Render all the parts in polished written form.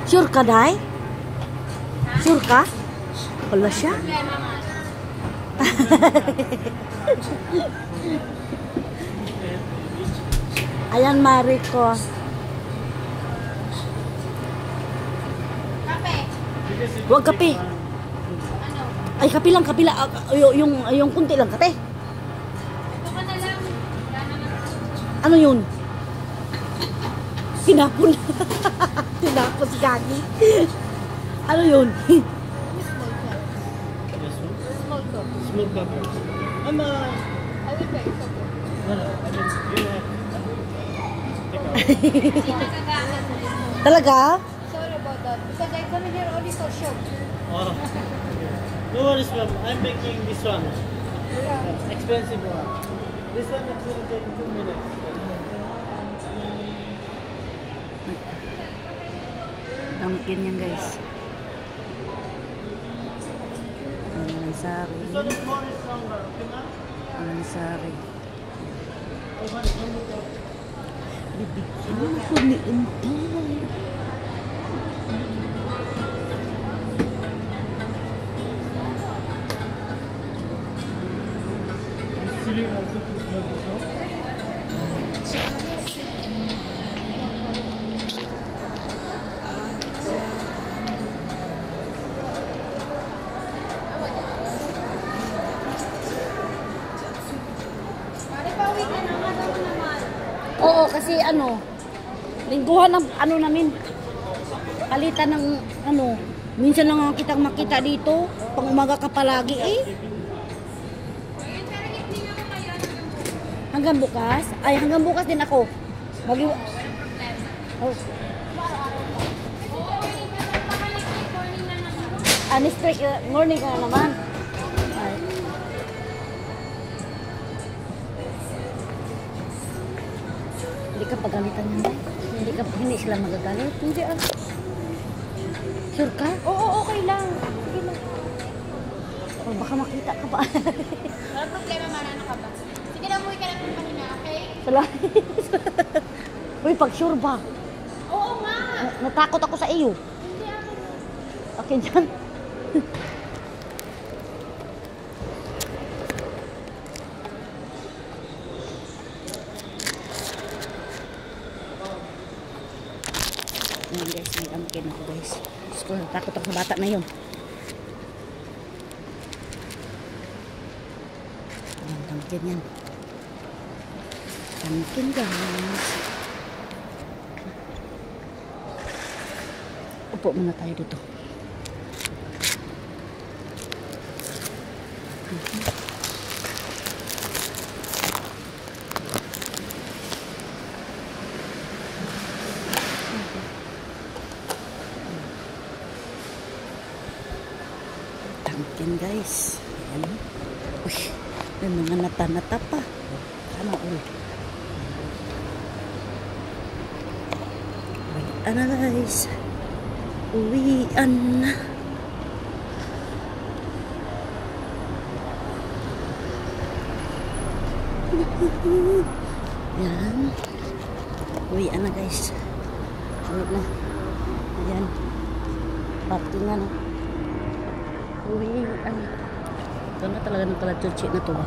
Sure ka, Day? Sure ka? Wala siya. Ayan, Mariko. Kape. Huwag kape. Ano? Ay, kape lang, kape lang. Yung kunti lang, kape. Ito ka na lang. Wala na lang. Ano yun? Tinapon. Tinapon si Gagi. Ano yun? Small cup. Small cup. Small cup. I will pay. It's okay. No, no. I mean, you have. Hindi nagagaangan mo. Talaga? Sorry about that. Because I come here only for show. Oh. No worries, ma'am. I'm making this one. Yeah. Expensive one. This one is going to take 2 minutes. Damkin yan, guys. Ang sari. This one is more stronger. Okay, ma'am? Ang sari. Oh, Bibigyan ako ni Inday. Chili also to smell this one. Pare, pauwi ka na nga daw naman. Oo, kasi lingguhan ng namin. Palitan ng minsan lang ang kitang makita dito. Pang umaga ka palagi eh. Ayun, pero hindi nga ako ngayon. Hanggang bukas? Ay, hanggang bukas din ako. Problema. Oh, Oo, baka next week morning na naman. next week, morning ka na naman. Ay. Hindi ka pagalitan nila. Hindi sila magagalit. Hindi ah. Sure ka? Oo, okay lang. Sige lang. O baka makita ka pa. Walang problema, marano ka ba? Sige na, umuwi ka lang ng kanina, okay? Salamat. Uy, pag sure ba? Oo nga. Natakot ako sa iyo. Hindi ako. Okay dyan. Ayan guys, may damkin ako guys. Gusto ko, natakot ako sa bata na yun. Ayan, damkin yan. Damkin guys. Upo muna tayo dito. Damkin guys. Ayan. Uy, may mga nata-nata pa. Ano ulit? Ano guys? Uwian na. Yan. Uwian na guys. Uwi na. Ayan. Parkingan na. Uwian. Ganda talaga ng kalachuchi na to ba?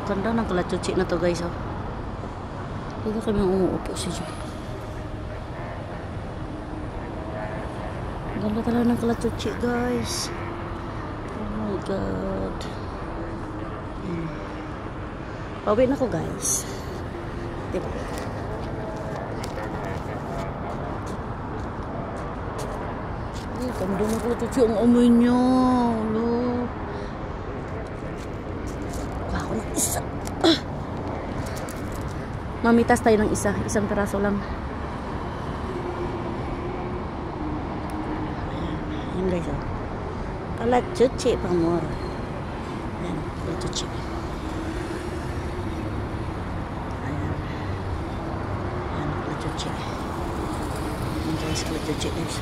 Ganda ng kalachuchi na to guys. Oh. Dito kami umuupo si Jo. Ganda talaga ng kalachuchi guys. Oh my god. Pauwi na ko guys. Diba? Ay, ganda ng kalachuchi ang amoy niya. Hello. Ako ng isa. Mamitas tayo ng isa. Isang peraso lang. Ayan guys, oh. Kalachuchi pang mura. Ayan, kalachuchi. Ayan. Ayan, kalachuchi. Ayan guys, kalachuchi guys.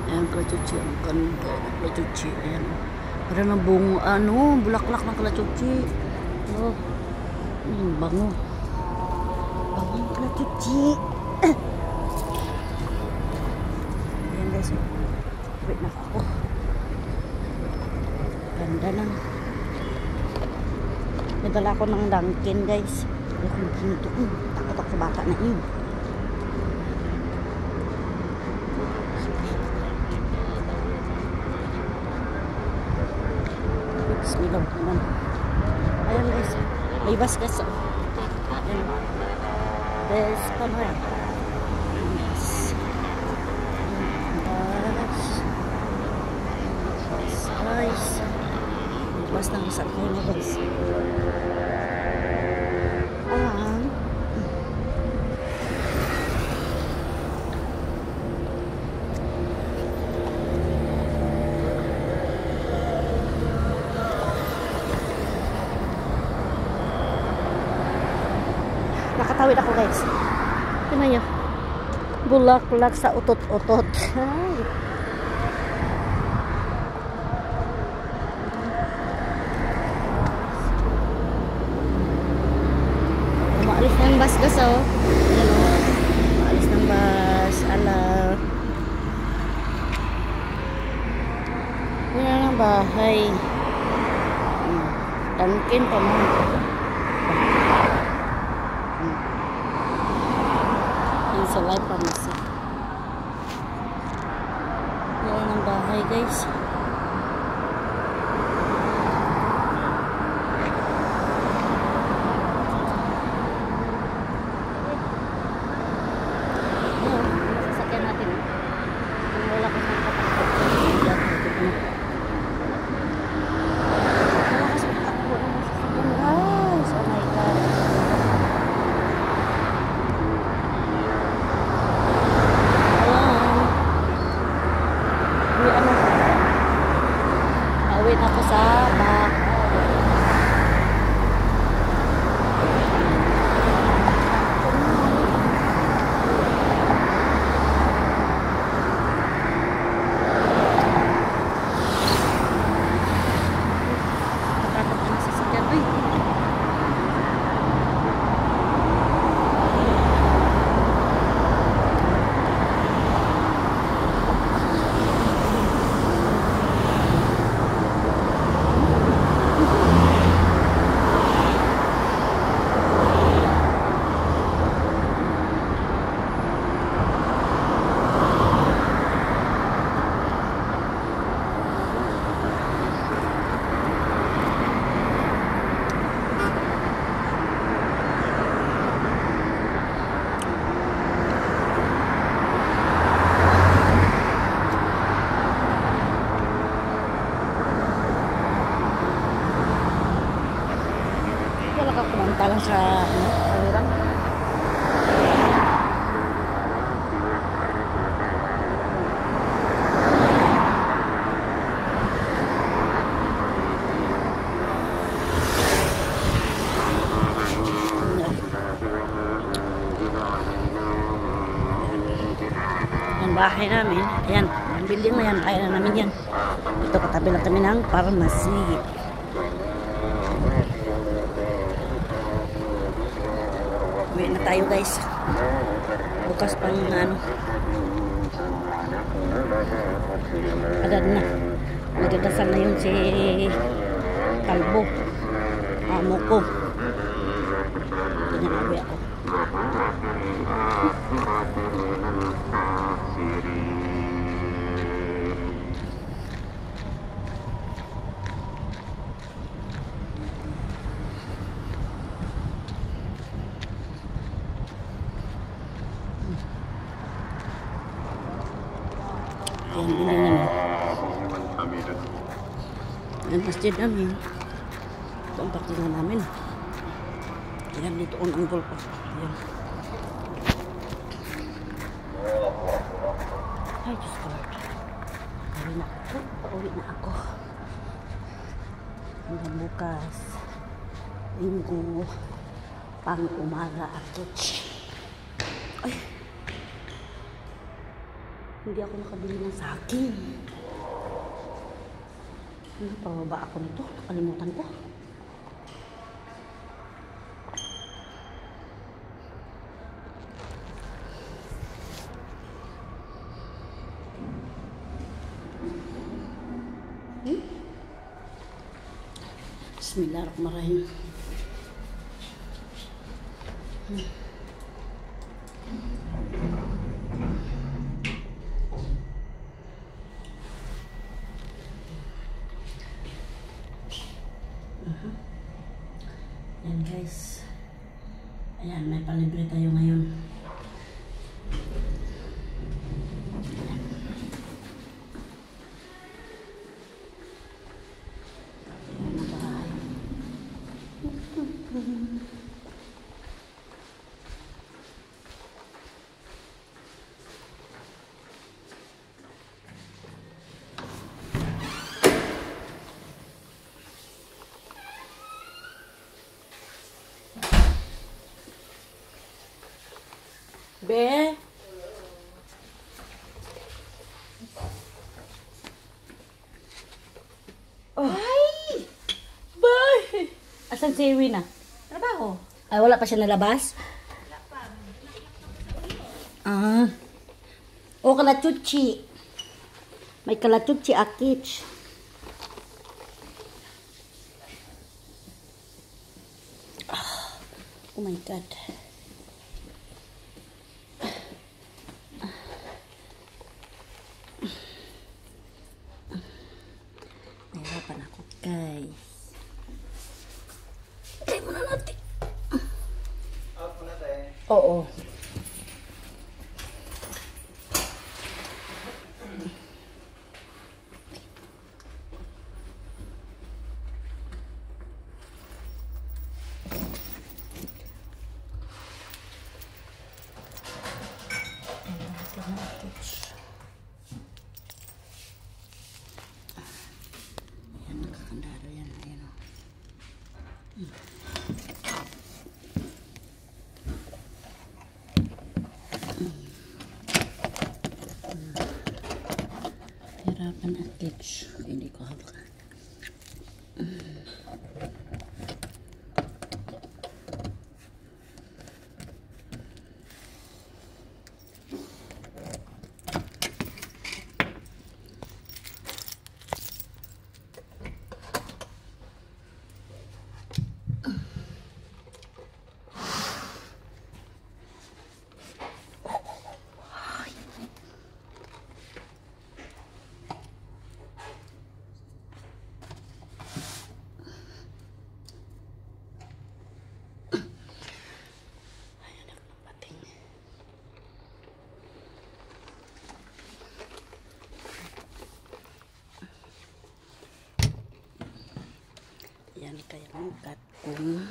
Ayan, kalachuchi. Ang ganda ng kalachuchi. Ayan. Parang ng bungo, bulaklak ng kalachuchi. Oh, bango. Bango ng kalachuchi. Ayan guys. Wait na ako. Ganda lang. Nadala ko ng Dunkin guys. Hindi ko makinito. Takot ako sa bata na yun. Bismillah naman. Ayan guys. May basket. Ayan. Best pa na. Guys. Bas ng isa ko na guys. Nakatawid ako guys. Tingnan nyo. Bulak-bulak sa utot-utot. Ay. Umaalis na yung bus guys oh. Ayan o. Umaalis ng bus. Ala. Yan ang bahay. Dunkin pa mo. Sa live pharmacy. Yan ang bahay guys. Sasakyan natin. Wala ko sa katakot. Wala kasi katakot ng sasakyan guys. Oh my god. Awit ako sa back. Takot na sa sasakyan. Uy. Wala ka kumanta lang sa kaliran. Ang bahay namin, ayan, ang building na yan, kaya na namin yan. Ito katabi lang kami ng pharmacy. Uwi na tayo guys. Bukas pang ano. Agad na. Nagdadasal na yun si Kalbo. Amo ko. Hindi na uwi ako. Ayan, bilang namin. Ayan, masjid namin. Ito ang parkingan namin. Ayan, dito ang anggol pa. Ayan. Ay, Diyos ko. Pauwi na ako. Pauwi na ako. Hanggang bukas. Linggo. Pang umaga ako. Ay. Hindi ako nakabili ng saging. Pababa ako nito. Nakalimutan ko. Bismillahirrahmanirrahim. Yan guys. Ayan, may palibre tayo ngayon. Be? Oh. Ay! Bye! Asan si Wina? Trabaho. Ay, wala pa siya nalabas? Ah. O, kalatuchi. May kalatuchi akich. Oh my God. Nahirapan ako, guys. Try muna natin. Out muna tayo. Oo. Yan, nakakandado yan. Ayan o. Hirapan at kitsch. Hindi ko hawak. Yan kaya ang cut kung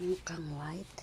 mukhang white.